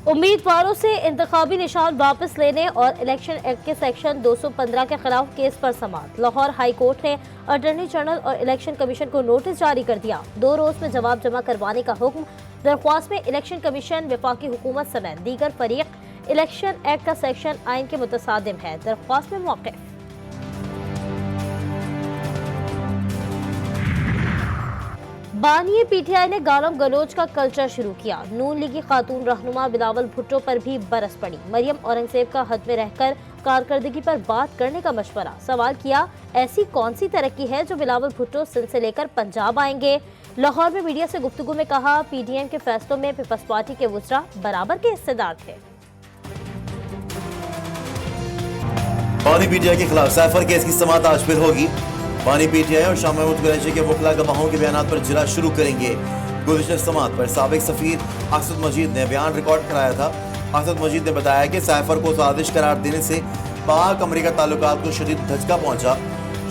उम्मीदवारों से इंतखाबी निशान वापस लेने और इलेक्शन एक्ट के सेक्शन 215 के खिलाफ केस पर समाअत। लाहौर हाई कोर्ट ने अटॉर्नी जनरल और इलेक्शन कमीशन को नोटिस जारी कर दिया। 2 रोज में जवाब जमा करवाने का हुक्म। दरख्वास्त में इलेक्शन कमीशन, वफाकी हुकूमत समेत दीगर फरीक इलेक्शन एक्ट का सेक्शन आइन के मुतसादिम है। दरख्वास्त में मौक़िफ़। बानिए पीटीआई ने गालम गलोच का कल्चर शुरू किया। नून लीगी खातून रहनुमा बिलावल भुट्टो पर भी बरस पड़ी। मरियम औरंगजेब का हद में रहकर कारकर्दगी पर बात करने का मशवरा। सवाल किया, ऐसी कौन सी तरक्की है जो बिलावल भुट्टो सिंध से लेकर पंजाब आएंगे। लाहौर में मीडिया से गुफ्तगू में कहा, पीडीएम के फैसलों में पीपल्स पार्टी के वुज़रा बराबर के हिस्सेदार थे। बानी पीटीआई के खिलाफ सैफर केस की समाअत आज फिर होगी। बानी पीटीआई और शाह महमूद कुरैशी के वकला गवाहों के बयान पर जिला शुरू करेंगे। गुज़िश्ता समाअत पर साबिक सफीर असद मजीद ने बयान रिकॉर्ड कराया था। असद मजीद ने बताया कि सैफर को साजिश करार देने से पाक अमेरिका ताल्लुकात को शदीद धचका पहुंचा।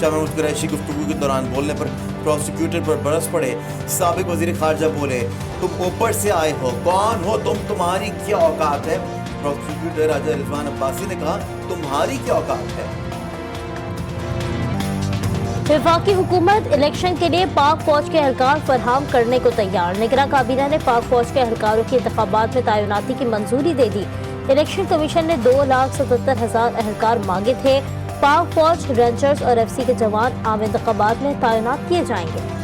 शाह महमूद कुरैशी गुफ्तगू के दौरान बोलने पर प्रोसिक्यूटर पर बरस पड़े। साबिक वजीर खारजा बोले, तुम ऊपर से आए हो, कौन हो तुम, तुम्हारी क्या औकात है। प्रोसिक्यूटर राजा रिजवान अब्बासी ने कहा, तुम्हारी क्या औकात है। वफाकी हुकूमत इलेक्शन के लिए पाक फौज के एहलकार फराहम करने को तैयार। निगरां काबीना ने पाक फौज के एहलकारों की इंतखाबात में तैनाती की मंजूरी दे दी। इलेक्शन कमीशन ने 2,77,000 एहलकार मांगे थे। पाक फौज, रेंजर्स और एफसी के जवान आम इंतखाबात में तैनात किए जाएंगे।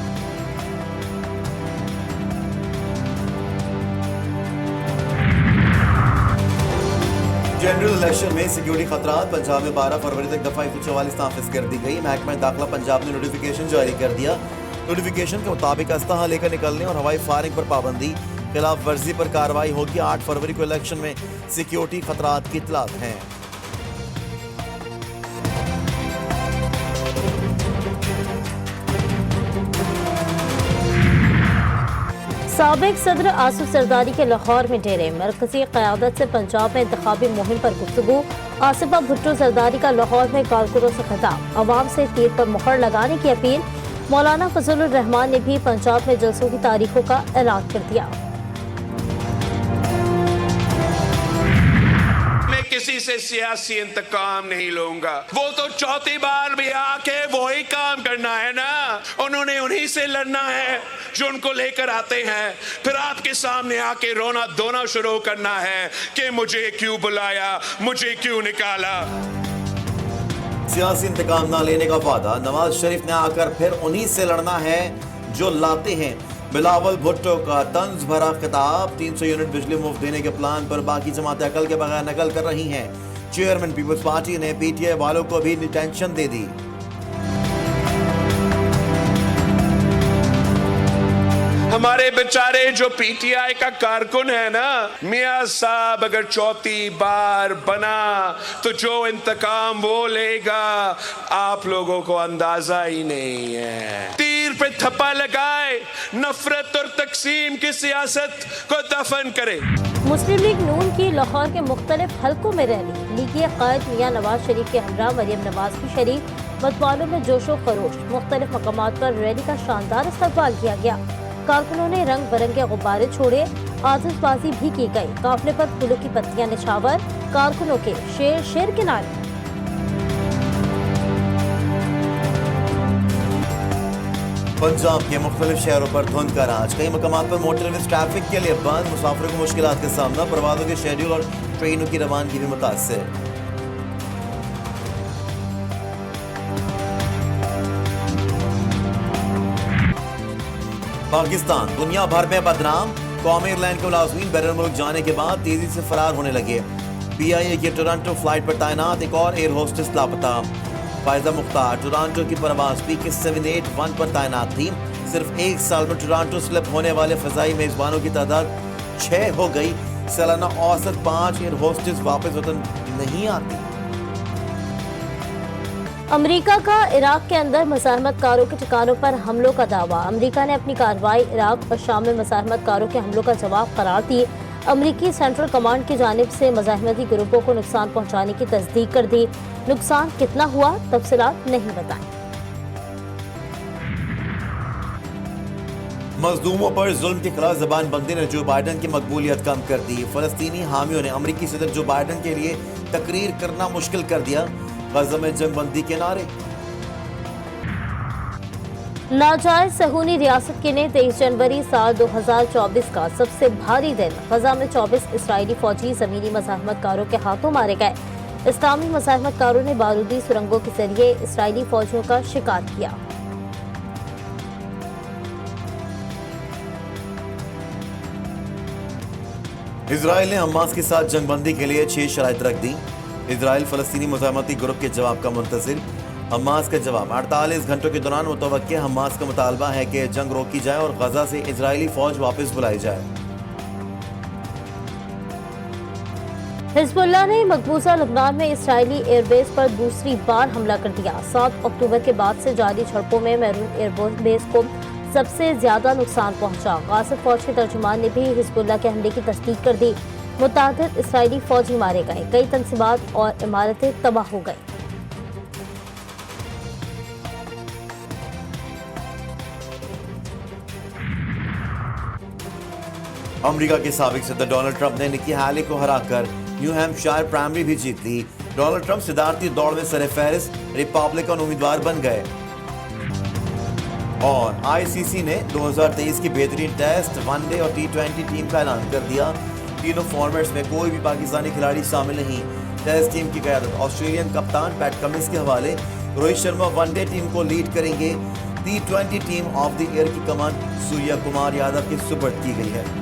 जनरल इलेक्शन में सिक्योरिटी खतरात। पंजाब में 12 फरवरी तक दफा 144 नाफिज कर दी गई। महकमा दाखिला पंजाब ने नोटिफिकेशन जारी कर दिया। नोटिफिकेशन के मुताबिक अस्तहा लेकर निकलने और हवाई फायरिंग पर पाबंदी, खिलाफ वर्जी पर कार्रवाई होगी। 8 फरवरी को इलेक्शन में सिक्योरिटी खतरात की इतलात हैं। साबिक सदर आसिफ जरदारी के लाहौर में डेरे। मरकजी क़यादत से पंजाब में इंतखाबी मुहिम पर गुफ्तगू। आसिफा भुट्टो जरदारी का लाहौर में कारकुनों से खिताब। अवाम से तीर पर मुहर लगाने की अपील। मौलाना फजलुर रहमान ने भी पंजाब में जलसों की तारीखों का ऐलान कर दिया। किसी से सियासी इंतकाम नहीं लूंगा। वो तो चौथी बार भी आके वही काम करना है ना। उन्होंने उन्हीं से लड़ना है जो उनको लेकर आते हैं। फिर आपके सामने आके रोना धोना शुरू करना है कि मुझे क्यों बुलाया, मुझे क्यों निकाला। सियासी इंतकाम ना लेने का वादा। नवाज शरीफ ने आकर फिर उन्हीं से लड़ना है जो लाते हैं। बिलावल भुट्टो का तंज भरा खिताब। 300 यूनिट बिजली मुफ्त देने के प्लान पर बाकी जमातें अकल के बगैर नकल कर रही हैं। चेयरमैन पीपल्स पार्टी ने पीटीआई वालों को भी टेंशन दे दी। हमारे बेचारे जो पीटीआई का कारकुन है ना, मियां साहब अगर चौथी बार बना तो जो इंतकाम वो लेगा आप लोगों को अंदाजा ही नहीं है। तीर पे थप्पा लगाए, नफरत और तकसीम की सियासत को दफन करे। मुस्लिम लीग नून की लाहौर के मुख्तलिफ हलकों में रैली। लीगी कायद मियां नवाज शरीफ के हमरा मरियम नवाज की शरीक। मतवालों में जोशो खरोश। मुख्तलिफ मकामात पर रैली का शानदार इस्तकबाल किया गया। कारकुनों ने रंग बिरंगे गुब्बारे छोड़े, आतिशबाजी भी की गई। काफिले पर फूलों की पत्तियां निछावर। कारकुनों के शेर शेर के नारे। पंजाब के मुख्तलिफ शहरों पर धुंध का राज। कई मकामात पर मोटरवेज ट्रैफिक के लिए बंद। मुसाफिरों को मुश्किलात का सामना। परवाज़ों के शेड्यूल और ट्रेनों की रवानगी भी मुतासिर। पाकिस्तान दुनिया भर में बदनाम। कौमी एयरलाइन के मुलाजमीन बैरून मुल्क जाने के बाद तेजी से फरार होने लगे। पीआईए की टोरंटो फ्लाइट पर तैनात एक और एयर होस्टेस लापता। फायजा मुख्तार टोरंटो की परवाज पीके 781 पर तैनात थी। सिर्फ 1 साल में टोरंटो स्लिप होने वाले फजाई मेजबानों की तादाद 6 हो गई। सालाना औसत 5 एयर होस्टेस वापस वतन नहीं आती। अमेरिका का इराक के अंदर मज़ाहमतकारों के ठिकानों पर हमलों का दावा। अमेरिका ने अपनी कार्रवाई इराक और शाम में मज़ाहमतकारों के हमलों का जवाब करार दी। अमेरिकी सेंट्रल कमांड की जानिब से मज़ाहमती ग्रुपों को नुकसान पहुंचाने की तस्दीक कर दी। नुकसान कितना हुआ तफसीलात नहीं बताई। मजलूमों पर जुल्म के खिलाफ जबानबंदी ने जो बाइडन की मकबूलियत कम कर दी। फलस्तीनी हामियों ने अमरीकी सदर जो बाइडन के लिए तकरीर करना मुश्किल कर दिया। गजा में जंगबंदी के नारे। नाजायज सहूनी रियासत के ने 23 जनवरी साल 2024 का सबसे भारी दिन। गजा में 24 इसराइली फौजी जमीनी मज़ाहमतकारों के हाथों मारे गए। इस्लामी मज़ाहमतकारों ने बारूदी सुरंगों के जरिए इसराइली फौजियों का शिकार किया। इसराइल ने हमास के साथ जंगबंदी के लिए 6 शराइत रख दी। इसराइल फलस्तीनी मुजाहमती ग्रुप के जवाब का मुंतजिर। हमास का जवाब 48 घंटों के दौरान मुतवक्के हमास का मुतालबा है कि जंग रोकी जाए और गजा से इजरायली फौज वापस बुलाई जाए। हिजबुल्लाह ने मकबूजा लबनान में इसराइली एयरबेस पर दूसरी बार हमला कर दिया। 7 अक्टूबर के बाद से जारी झड़पों में मैरून एयरबेस को सबसे ज्यादा नुकसान पहुंचा। गाज़ा फौज के तर्जुमान ने भी हिजबुल्लाह के हमले की तस्दीक कर दी। मुतादिद इसराइली फौजी मारे गए, कई तंसीबात और इमारतें तबाह हो गई। अमेरिका के साबिक सदर डोनाल्ड ट्रंप ने निकी हैली को हराकर न्यू हैम्पशायर प्राइमरी भी जीत ली। डोनाल्ड ट्रंप सदारती दौड़ में सरफहरिस्त रिपब्लिकन उम्मीदवार बन गए। और आईसीसी ने 2023 की बेहतरीन टेस्ट, वनडे और T20 टीम का ऐलान कर दिया। तीनों फॉर्मेट्स में कोई भी पाकिस्तानी खिलाड़ी शामिल नहीं। टेस्ट टीम की क़यादत ऑस्ट्रेलियन कप्तान पैट कमिंस के हवाले। रोहित शर्मा वनडे टीम को लीड करेंगे। T20 team of the year की कमान सूर्या कुमार यादव के सुपुर्द की गई है।